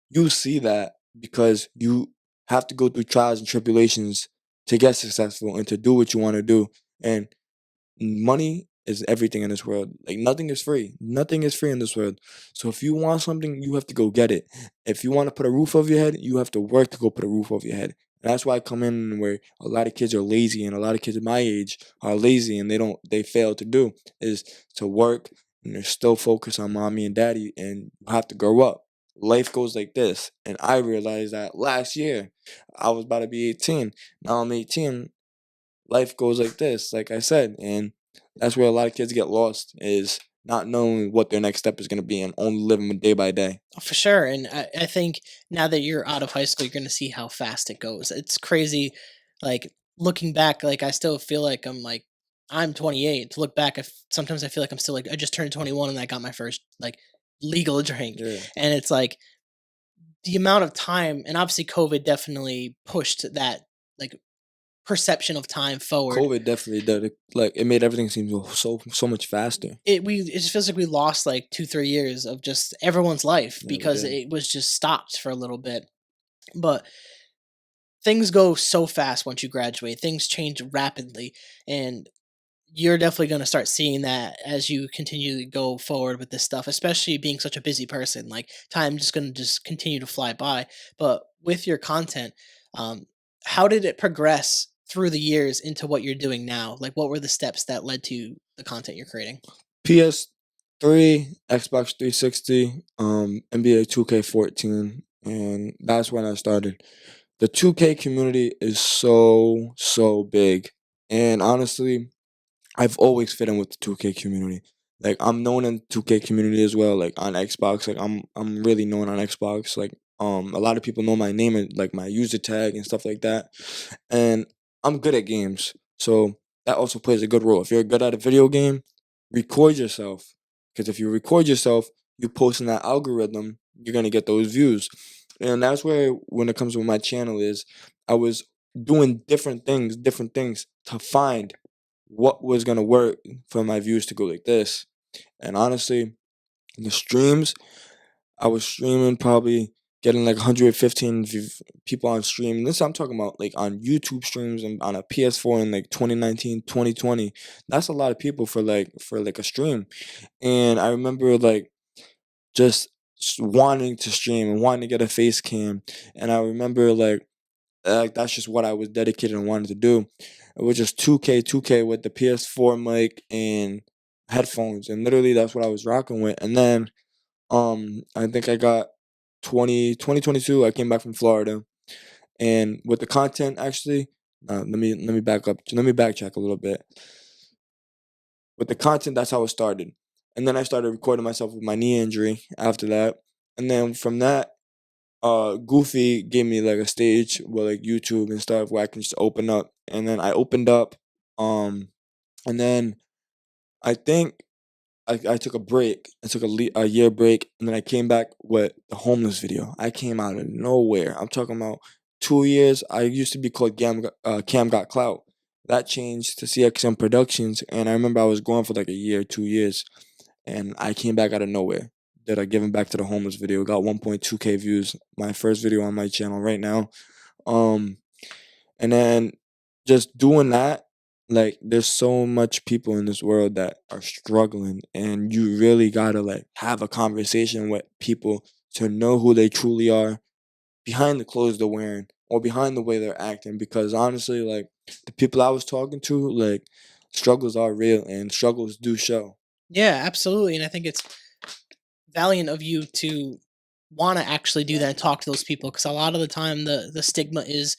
You see that because you have to go through trials and tribulations to get successful and to do what you want to do. And money is everything in this world. Like nothing is free. Nothing is free in this world. So if you want something, you have to go get it. If you want to put a roof over your head, you have to work to go put a roof over your head. And that's why I come in where a lot of kids are lazy and a lot of kids my age are lazy and they fail to do is to work and they're still focused on mommy and daddy, and you have to grow up. Life goes like this. And I realized that last year. I was about to be 18. Now I'm 18. Life goes like this, like I said, and that's where a lot of kids get lost is not knowing what their next step is going to be and only living day by day. For sure. And I think now that you're out of high school, you're going to see how fast it goes. It's crazy. Like, looking back, like, I still feel like I'm 28. To look back, sometimes I feel like I'm still like, I just turned 21 and I got my first, like, legal drink. Yeah. And it's like, the amount of time, and obviously COVID definitely pushed that, like, perception of time forward. COVID definitely did it. Like it made everything seem so much faster. It just feels like we lost like 2-3 years of just everyone's life Yeah, we because did. it was just stopped for a little bit. But things go so fast once you graduate. Things change rapidly, and you're definitely going to start seeing that as you continue to go forward with this stuff, especially being such a busy person. Like, time just going to just continue to fly by. But with your content, um, how did it progress through the years into what you're doing now? Like, what were the steps that led to the content you're creating? PS3, Xbox 360, NBA 2K14, and that's when I started. The 2K community is so big, and honestly, I've always fit in with the 2K community. Like I'm known in 2K community as well. Like on Xbox, like I'm really known on Xbox. Like a lot of people know my name and like my user tag and stuff like that. And I'm good at games, so that also plays a good role. If you're good at a video game, record yourself. Because if you record yourself, you post in that algorithm, you're gonna get those views. And that's where when it comes to my channel is, I was doing different things to find what was gonna work for my views to go like this. And honestly, the streams, I was streaming probably getting like 115 people on stream. And this I'm talking about like on YouTube streams and on a PS4 in like 2019, 2020. That's a lot of people for like a stream. And I remember like just wanting to stream and wanting to get a face cam. And I remember like that's just what I was dedicated and wanted to do. It was just 2K with the PS4 mic and headphones, and literally that's what I was rocking with. And then I think I got 2022. I came back from Florida, and with the content actually, let me back up. Let me backtrack a little bit. With the content, that's how it started, and then I started recording myself with my knee injury after that, and then from that Goofy gave me like a stage with like YouTube and stuff where I can just open up. And then I opened up. And then I think I took a break. I took a year break, and then I came back with the homeless video. I came out of nowhere. I'm talking about 2 years. I used to be called Cam Got Clout. That changed to CXM Productions, and I remember I was going for like a year, 2 years, and I came back out of nowhere. Did a giving back to the homeless video? Got 1.2K views. My first video on my channel right now. Um, and then just doing that, like there's so much people in this world that are struggling, and you really gotta like have a conversation with people to know who they truly are behind the clothes they're wearing or behind the way they're acting. Because honestly, like the people I was talking to, like struggles are real and struggles do show. Yeah, absolutely. And I think it's valiant of you to want to actually do that and talk to those people, because a lot of the time the stigma is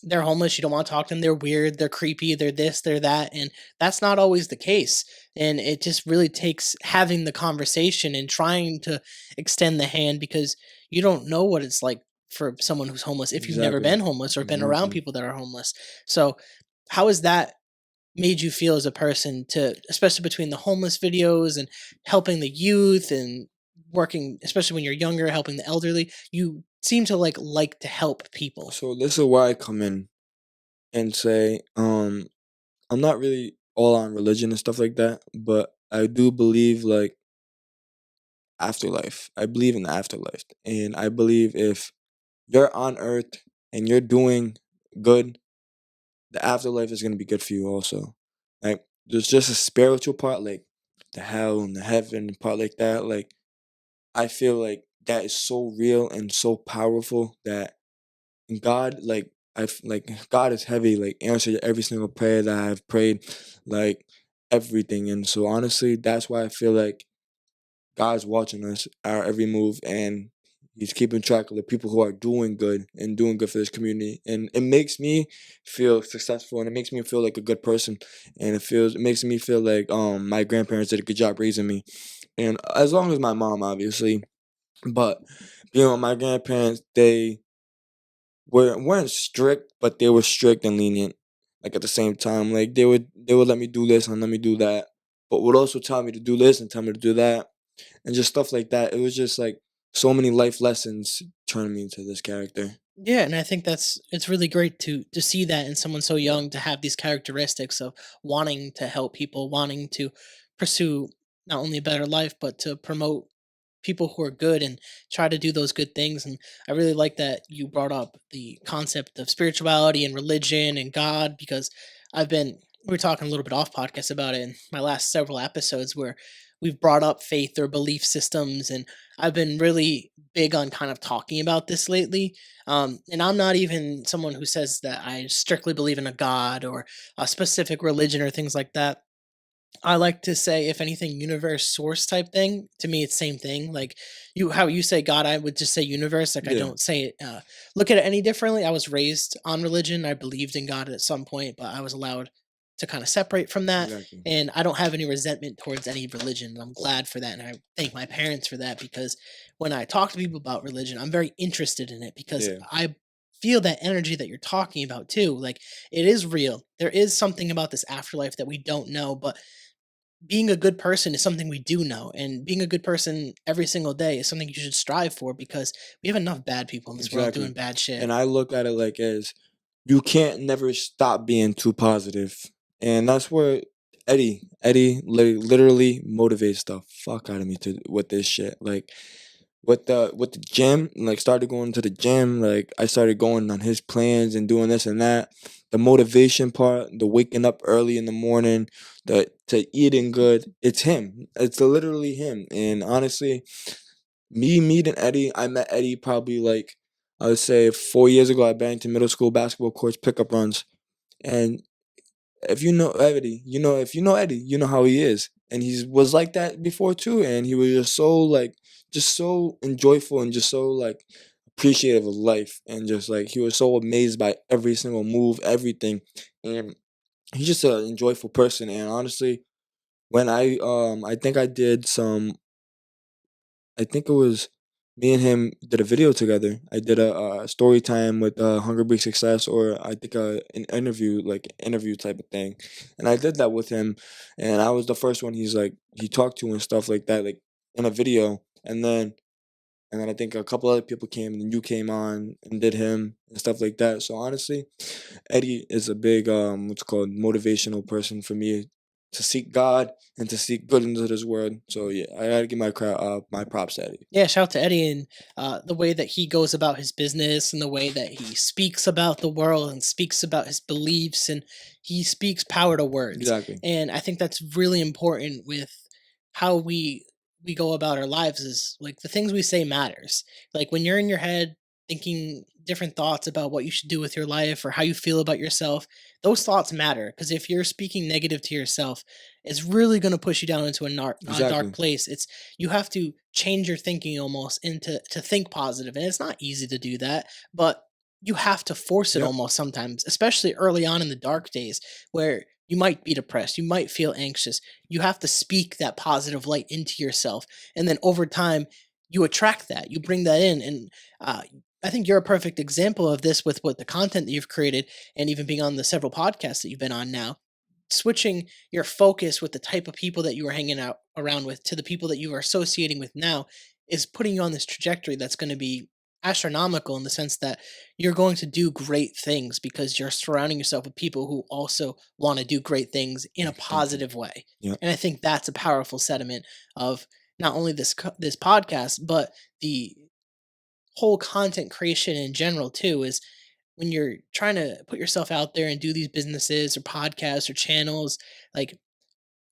they're homeless, you don't want to talk to them, they're weird, they're creepy, they're this, they're that, and that's not always the case. And it just really takes having the conversation and trying to extend the hand, because you don't know what it's like for someone who's homeless if you've never Exactly. been homeless or been around Exactly. people that are homeless. So, how has that made you feel as a person, to especially between the homeless videos and helping the youth and working, especially when you're younger, helping the elderly? You seem to like to help people. So this is where I come in and say, I'm not really all on religion and stuff like that, but I do believe like afterlife. I believe in the afterlife. And I believe if you're on earth and you're doing good, the afterlife is gonna be good for you also. Like there's just a spiritual part, like the hell and the heaven part like that. Like I feel like that is so real and so powerful that God, like like God is heavy, like answer every single prayer that I've prayed, like everything. And so honestly, that's why I feel like God's watching us, our every move, and He's keeping track of the people who are doing good and doing good for this community. And it makes me feel successful, and it makes me feel like a good person. And it makes me feel like my grandparents did a good job raising me. And as long as my mom, obviously, but my grandparents, they weren't strict, but they were strict and lenient. Like at the same time, like they would let me do this and let me do that, but would also tell me to do this and tell me to do that, and just stuff like that. It was just like so many life lessons turned me into this character. Yeah, and I think it's really great to see that in someone so young, to have these characteristics of wanting to help people, wanting to pursue not only a better life but to promote people who are good and try to do those good things. And I really like that you brought up the concept of spirituality and religion and God, because I've been we were talking a little bit off podcast about it in my last several episodes, where we've brought up faith or belief systems, and I've been really big on kind of talking about this lately. And I'm not even someone who says that I strictly believe in a God or a specific religion or things like that. I like to say, if anything, universe source type thing. To me, it's same thing. Like how you say God, I would just say universe. Like I Yeah, don't say it, look at it any differently. I was raised on religion. I believed in God at some point, but I was allowed to kind of separate from that. exactly. And I don't have any resentment towards any religion. And I'm glad for that, and I thank my parents for that, because when I talk to people about religion, I'm very interested in it, because Yeah, I feel that energy that you're talking about too. Like it is real. There is something about this afterlife that we don't know, but being a good person is something we do know, and being a good person every single day is something you should strive for, because we have enough bad people in this world doing exactly. bad shit. And I look at it like as you can't never stop being too positive, and that's where Eddie literally motivates the fuck out of me to with this shit. Like with the gym, like started going to the gym. Like I started going on his plans and doing this and that. The motivation part, the waking up early in the morning, the to eating good. It's him. It's literally him. And honestly, me meeting Eddie, I met Eddie probably like I would say 4 years ago at Barrington Middle School basketball courts pickup runs. And if you know Eddie, if you know Eddie, you know how he is. And he was like that before too. And he was just so enjoyable and just so like appreciative of life. And just like he was so amazed by every single move, everything. And he's just an enjoyable person. And honestly, when I think I did some, I think it was me and him did a video together. I did a story time with Hunger Break Success, or I think an interview, like interview type of thing, and I did that with him, and I was the first one he talked to and stuff like that, like in a video, and then I think a couple other people came, and you came on and did him and stuff like that. So honestly, Eddie is a big what's called motivational person for me to seek God and to seek good into this world. So yeah, I gotta give my props to Eddie. Yeah, shout out to Eddie and the way that he goes about his business and the way that he speaks about the world and speaks about his beliefs and he speaks power to words. Exactly. And I think that's really important with how we go about our lives is like the things we say matters. Like when you're in your head thinking different thoughts about what you should do with your life or how you feel about yourself, those thoughts matter because if you're speaking negative to yourself, it's really going to push you down into a dark Exactly. place. It's you have to change your thinking almost into to think positive and it's not easy to do that, but you have to force it Yep. almost sometimes, especially early on in the dark days where you might be depressed, you might feel anxious. You have to speak that positive light into yourself, and then over time you attract that, you bring that in. And I think you're a perfect example of this with what the content that you've created and even being on the several podcasts that you've been on now, switching your focus with the type of people that you are hanging out around with to the people that you are associating with now is putting you on this trajectory that's going to be astronomical in the sense that you're going to do great things because you're surrounding yourself with people who also want to do great things in a Thank you. positive way. Yep. And I think that's a powerful sentiment of not only this podcast but the whole content creation in general too is when you're trying to put yourself out there and do these businesses or podcasts or channels, like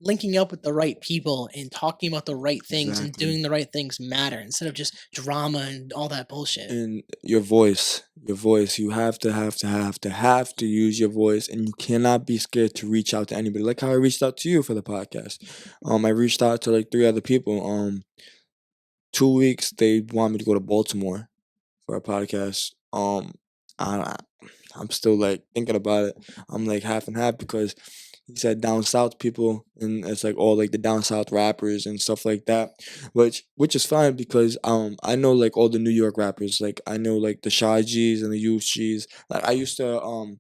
linking up with the right people and talking about the right things and Exactly. doing the right things matter instead of just drama and all that bullshit. And your voice, you have to use your voice, and you cannot be scared to reach out to anybody. Like how I reached out to you for the podcast. I reached out to like three other people. 2 weeks they want me to go to Baltimore for a podcast. I I'm still like thinking about it. I'm like half and half because he said down south people, and it's like all like the down south rappers and stuff like that, which is fine because I know like all the New York rappers. Like I know like the Shy G's and the Youth G's. Like I used to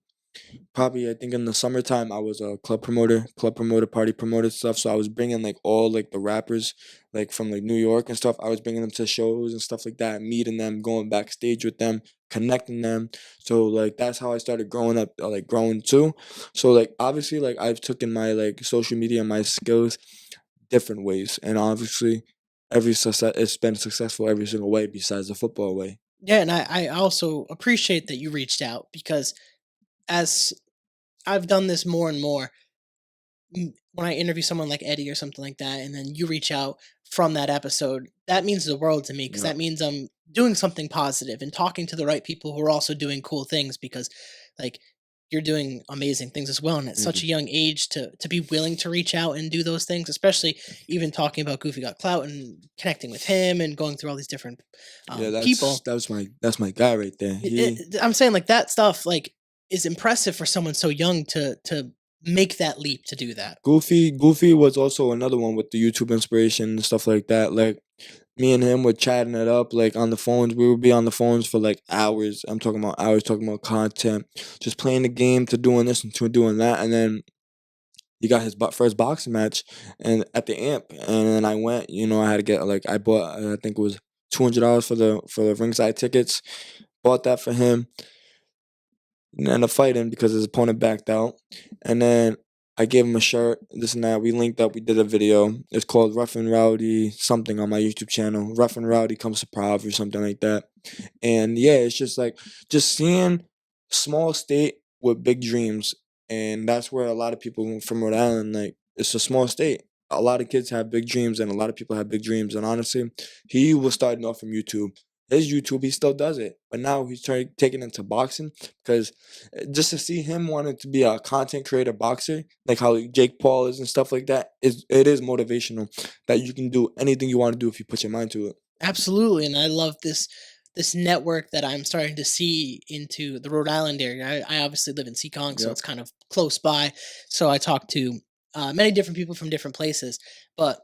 probably I think in the summertime I was a club promoter, party promoter stuff. So I was bringing like all like the rappers like from like New York and stuff. I was bringing them to shows and stuff like that, meeting them, going backstage with them, connecting them. So like that's how I started growing up, like growing too. So like obviously like I've taken my like social media and my skills different ways, and obviously every success it's been successful every single way besides the football way. Yeah, and I also appreciate that you reached out because as I've done this more and more, when I interview someone like Eddie or something like that, and then you reach out from that episode, that means the world to me because Yeah. that means I'm doing something positive and talking to the right people who are also doing cool things because, like, you're doing amazing things as well. And at Thank such you. a young age to be willing to reach out and do those things, especially even talking about Goofy Got Clout and connecting with him and going through all these different Yeah, people. that's my guy right there. I'm saying like that stuff like is impressive for someone so young to make that leap to do that. Goofy was also another one with the YouTube inspiration and stuff like that. Like me and him were chatting it up like on the phones. We would be on the phones for like hours. I'm talking about hours, talking about content, just playing the game to doing this and to doing that. And then he got his first boxing match and at the amp, and then I went. I had to get like I bought I think it was $200 for the ringside tickets. Bought that for him and ended up fighting because his opponent backed out. And then I gave him a shirt, this and that. We linked up. We did a video. It's called Rough and Rowdy something on my YouTube channel. Rough and Rowdy comes to Prov or something like that. And yeah, it's just like just seeing small state with big dreams, and that's where a lot of people from Rhode Island, like it's a small state. A lot of kids have big dreams, and a lot of people have big dreams. And honestly, he was starting off from YouTube. His YouTube, he still does it, but now he's trying taking into boxing because just to see him wanting to be a content creator boxer, like how Jake Paul is and stuff like that, it is motivational that you can do anything you want to do if you put your mind to it. Absolutely, and I love this network that I'm starting to see into the Rhode Island area. I obviously live in Seekonk, so Yep. it's kind of close by. So I talk to many different people from different places, but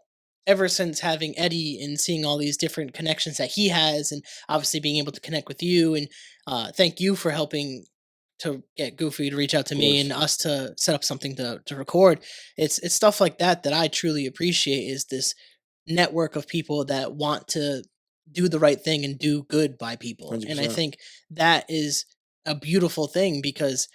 ever since having Eddie and seeing all these different connections that he has, and obviously being able to connect with you, and thank you for helping to get Goofy to reach out Of to me and course. us to set up something to record. It's stuff like that that I truly appreciate. Is this network of people that want to do the right thing and do good by people, and I 100%. think that is a beautiful thing because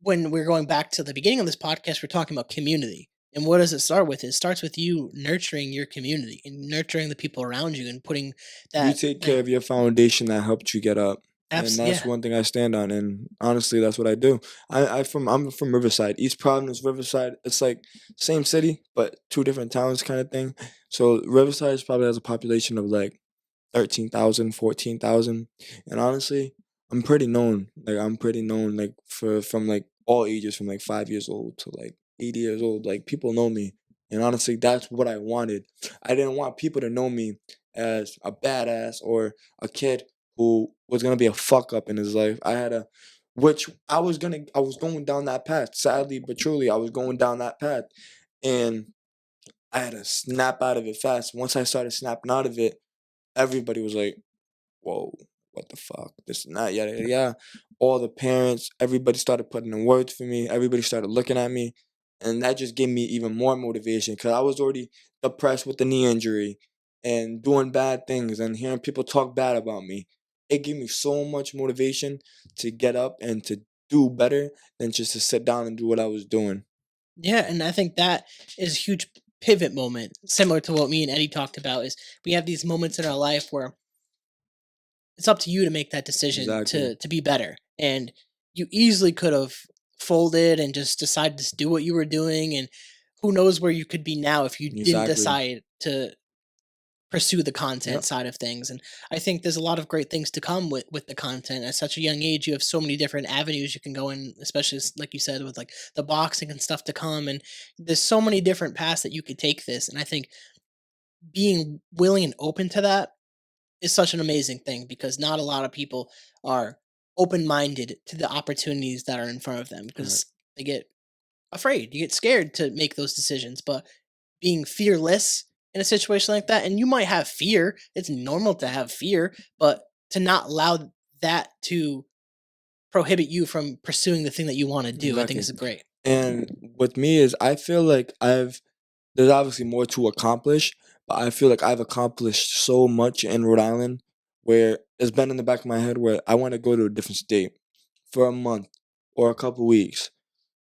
when we're going back to the beginning of this podcast, we're talking about community. And what does it start with? It starts with you nurturing your community and nurturing the people around you and putting You that take care like of your foundation that helped you get up. And that's yeah. one thing I stand on, and honestly, that's what I do. I'm from Riverside, East Providence, Riverside. It's like same city, but two different towns kind of thing. So Riverside probably has a population of like 13,000, 14,000, and honestly, I'm pretty known. Like I'm pretty known, like for from like all ages, from like 5 years old to like 80 years old. Like people know me, and honestly, that's what I wanted. I didn't want people to know me as a badass or a kid who was gonna be a fuck up in his life. Which I was going down that path. Sadly but truly, I was going down that path, and I had to snap out of it fast. Once I started snapping out of it, everybody was like, "Whoa, what the fuck? This and that, yada yada yada." All the parents, everybody started putting in words for me. Everybody started looking at me, and that just gave me even more motivation because I was already depressed with the knee injury and doing bad things and hearing people talk bad about me. It gave me so much motivation to get up and to do better than just to sit down and do what I was doing. Yeah, and I think that is a huge pivot moment, similar to what me and Eddie talked about. Is we have these moments in our life where it's up to you to make that decision Exactly. to be better, and you easily could have folded and just decided to do what you were doing, and who knows where you could be now if you didn't Exactly. decide to pursue the content Yep. side of things. And I think there's a lot of great things to come with the content. At such a young age, you have so many different avenues you can go in, especially like you said, with like the boxing and stuff to come, and there's so many different paths that you could take this. And I think being willing and open to that is such an amazing thing because not a lot of people are open-minded to the opportunities that are in front of them Right. because they get afraid, you get scared to make those decisions. But being fearless in a situation like that, and you might have fear, it's normal to have fear, but to not allow that to prohibit you from pursuing the thing that you want to do, I think Exactly. is great. And with me is I feel like there's obviously more to accomplish, but I feel like I've accomplished so much in Rhode Island where it's been in the back of my head where I want to go to a different state for a month or a couple weeks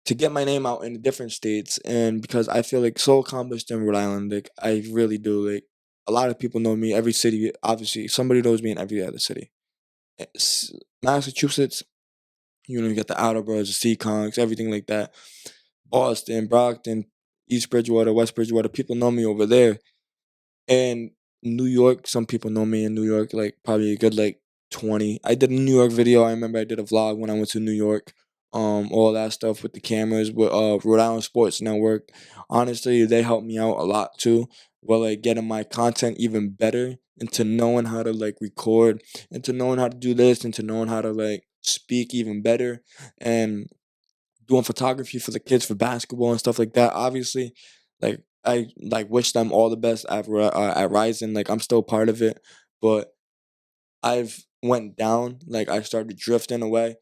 to get my name out in different states. And because I feel like so accomplished in Rhode Island, like I really do. Like a lot of people know me, every city, obviously, somebody knows me in every other city. It's Massachusetts, you get the Attleboro's, the Seaconks, everything like that. Boston, Brockton, East Bridgewater, West Bridgewater. People know me over there. And New York, some people know me in New York, like probably a good like 20. I did a New York video. I remember I did a vlog when I went to New York. All that stuff with the cameras with Rhode Island Sports Network. Honestly, they helped me out a lot too. Well, like getting my content even better into knowing how to like record, into knowing how to do this, into knowing how to like speak even better. And doing photography for the kids for basketball and stuff like that. Obviously, like I like wish them all the best at Rising. Like I'm still part of it, but I've went down. Like I started drifting away,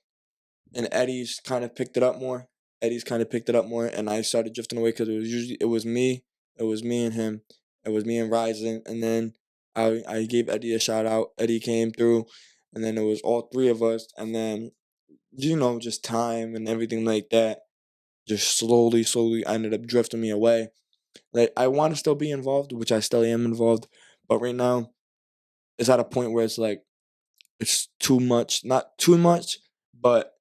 and Eddie's kind of picked it up more. Eddie's kind of picked it up more, and I started drifting away because it was me, it was me and him, it was me and Rising, and then I gave Eddie a shout out. Eddie came through, and then it was all three of us, and then just time and everything like that just slowly I ended up drifting me away. Like I want to still be involved, which I still am involved, but right now it's at a point where it's like it's too much, not too much, but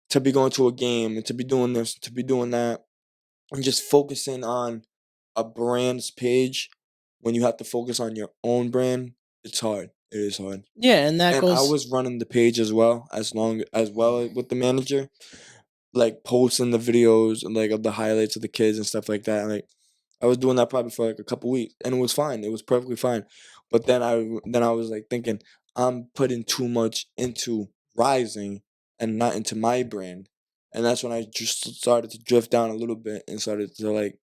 to be going to a game and to be doing this, to be doing that, and just focusing on a brand's page when you have to focus on your own brand, it's hard. It is hard. Yeah, and that And I goes. was running the page as well with the manager, like posting the videos and like of the highlights of the kids and stuff like that. Like I was doing that probably for like a couple weeks, and it was fine. It was perfectly fine. But then I was like thinking I'm putting too much into Rising and not into my brand, and that's when I just started to drift down a little bit and started to like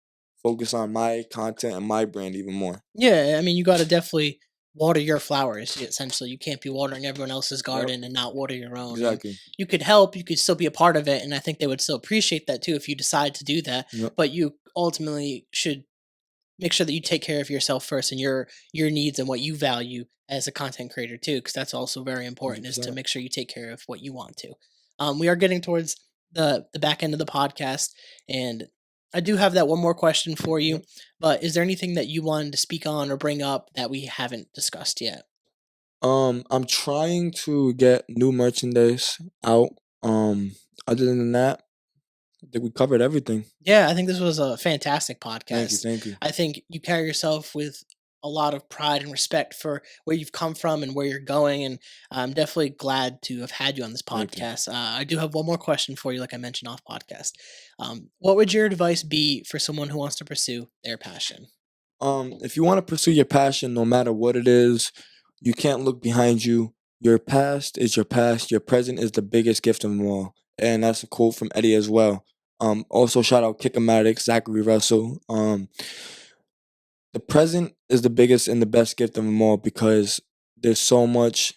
focus on my content and my brand even more. Yeah, I mean, you got to definitely water your flowers. Essentially, you can't be watering everyone else's Yep, garden and not water your own. And exactly. you could help, you could still be a part of it, and I think they would still appreciate that too if you decide to do that. Yep, But you ultimately should make sure that you take care of yourself first and your needs and what you value as a content creator too, because that's also very important, is to 100%. make sure you take care of what you want to. We are getting towards the back end of the podcast, and I do have that one more question for you. Yep. But is there anything that you wanted to speak on or bring up that we haven't discussed yet? I'm trying to get new merchandise out. Um, Other than that, I think we covered everything. Yeah, I think this was a fantastic Thank you, podcast. thank you. I think you carry yourself with a lot of pride and respect for where you've come from and where you're going. And I'm definitely glad to have had you on this Thank you. podcast. I do have one more question for you, like I mentioned off podcast. What would your advice be for someone who wants to pursue their passion? If you want to pursue your passion, no matter what it is, you can't look behind you. Your past is your past. Your present is the biggest gift of them all. And that's a quote from Eddie as well. Also shout out Kickomatic, Zachary Russell. The present is the biggest and the best gift of them all because there's so much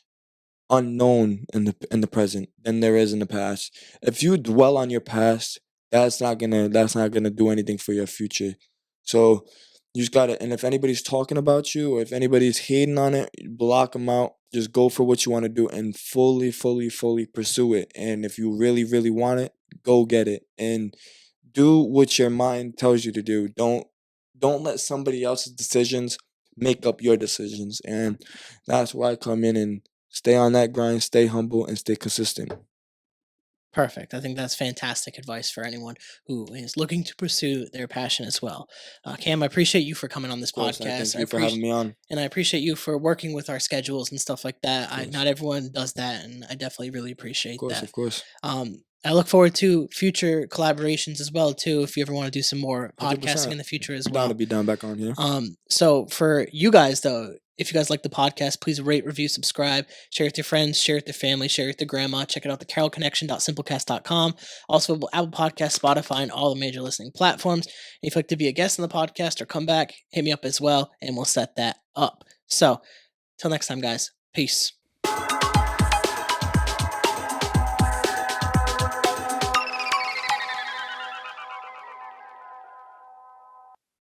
unknown in the present than there is in the past. If you dwell on your past, that's not gonna do anything for your future. So you just gotta. And if anybody's talking about you or if anybody's hating on it, block them out. Just go for what you want to do and fully, fully, fully pursue it. And if you really, really want it, go get it and do what your mind tells you to do. Don't let somebody else's decisions make up your decisions. And that's where I come in and stay on that grind, stay humble, and stay consistent. Of Perfect. I think that's fantastic advice for anyone who is looking to pursue their passion as well. Cam, I appreciate you for coming on this course, I thank podcast. you for having me on. And I appreciate you for working with our schedules and stuff like that. Of course, Not everyone does that, and I definitely really of appreciate course, that. of course. I look forward to future collaborations as well too. If you ever want to do some more podcasting 100%. in the future as Down to well. be down back on here. So for you guys though, if you guys like the podcast, please rate, review, subscribe, share with your friends, share with your family, share with your grandma. Check it out, thecarrollconnection.simplecast.com. Also, Apple Podcast, Spotify, and all the major listening platforms. If you'd like to be a guest on the podcast or come back, hit me up as well, and we'll set that up. So, till next time, guys. Peace.